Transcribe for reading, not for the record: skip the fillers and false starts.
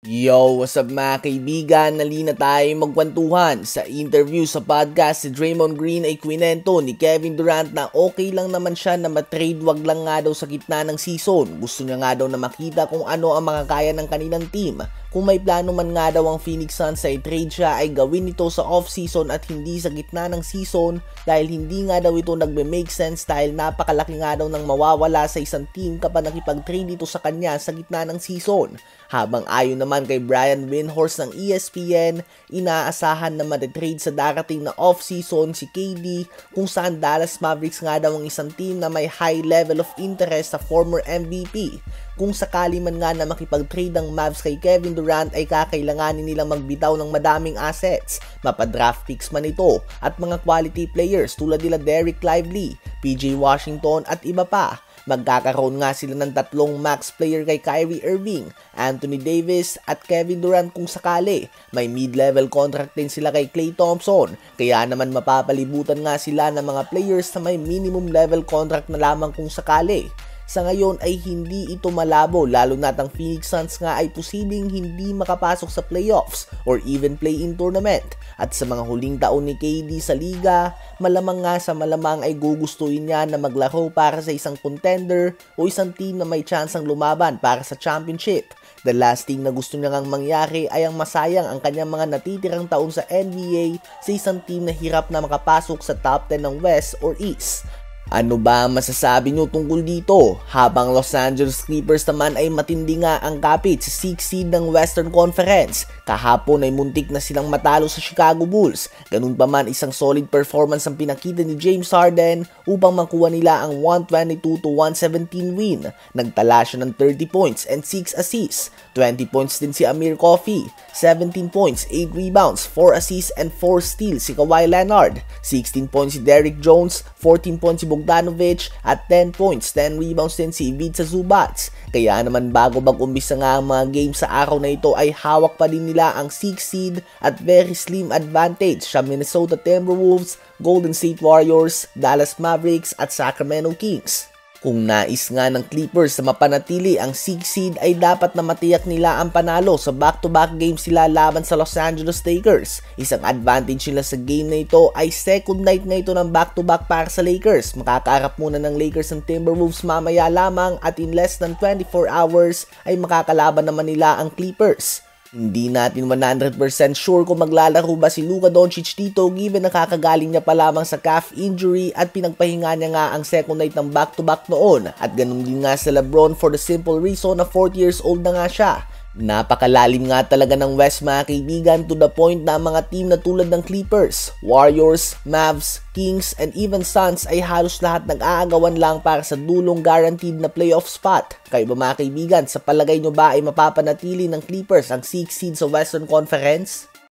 Yo, what's up mga kaibigan? Nalina tayo magkwentuhan. Sa interview sa podcast, si Draymond Green ay kwinento ni Kevin Durant na okay lang naman siya na matrade, wag lang nga daw sa gitna ng season. Gusto niya nga daw na makita kung ano ang mga kaya ng kanilang team. Kung may plano man nga daw ang Phoenix Suns ay trade siya ay gawin ito sa off-season at hindi sa gitna ng season dahil hindi nga daw ito nagme-make sense dahil napakalaki nga daw ng mawawala sa isang team kapag nakipag-trade ito sa kanya sa gitna ng season. Habang ayon naman kay Brian Windhorst ng ESPN, inaasahan na matitrade sa darating na off-season si KD kung saan Dallas Mavericks nga daw ang isang team na may high level of interest sa former MVP. Kung sakali man nga na makipag-trade ang Mavs kay Kevin Durant ay kakailanganin nilang magbitaw ng madaming assets, mapadraft picks man ito at mga quality players tulad nila Derek Lively, PJ Washington at iba pa. Magkakaroon nga sila ng tatlong max player kay Kyrie Irving, Anthony Davis at Kevin Durant kung sakali. May mid-level contract din sila kay Klay Thompson, kaya naman mapapalibutan nga sila ng mga players na may minimum level contract na lamang kung sakali. Sa ngayon ay hindi ito malabo lalo na't ang Phoenix Suns nga ay posibleng hindi makapasok sa playoffs or even play-in tournament. At sa mga huling taon ni KD sa liga, malamang nga sa malamang ay gugustuhin niya na maglaro para sa isang contender o isang team na may tsansang lumaban para sa championship. The last thing na gusto niya ngang mangyari ay ang masayang ang kanyang mga natitirang taon sa NBA sa isang team na hirap na makapasok sa top 10 ng West or East. Ano ba masasabi nyo tungkol dito? Habang Los Angeles Clippers naman ay matindi nga ang kapit sa 6th seed ng Western Conference. Kahapon ay muntik na silang matalo sa Chicago Bulls. Ganun pa man isang solid performance ang pinakita ni James Harden upang makuha nila ang 122-117 win. Nagtala siya ng 30 points and 6 assists. 20 points din si Amir Coffey. 17 points, 8 rebounds, 4 assists and 4 steals si Kawhi Leonard. 16 points si Derrick Jones, 14 points si Bogdanovic at 10 points, 10 rebounds din si Ivica Zubac. Kaya naman bago mag-umpisa nga ang mga games sa araw na ito ay hawak pa din nila ang 6th seed at very slim advantage sa Minnesota Timberwolves, Golden State Warriors, Dallas Mavericks at Sacramento Kings. Kung nais nga ng Clippers na mapanatili ang 6th seed ay dapat na matiyak nila ang panalo sa back-to-back games sila laban sa Los Angeles Lakers. Isang advantage nila sa game na ito ay second night na ito ng back-to-back para sa Lakers. Makakaharap muna ng Lakers ng Timberwolves mamaya lamang at in less than 24 hours ay makakalaban naman nila ang Clippers. Hindi natin 100% sure kung maglalaro ba si Luka Doncic dito given na kakagaling niya pa lamang sa calf injury at pinagpahinga niya nga ang second night ng back-to-back noon at ganun din nga sa LeBron for the simple reason na 40 years old na nga siya. Napakalalim nga talaga ng West mga kaibigan to the point na mga team na tulad ng Clippers, Warriors, Mavs, Kings, and even Suns ay halos lahat nag-aagawan lang para sa dulong guaranteed na playoff spot. Kayo ba mga kaibigan, sa palagay nyo ba ay mapapanatili ng Clippers ang 6th seed sa Western Conference?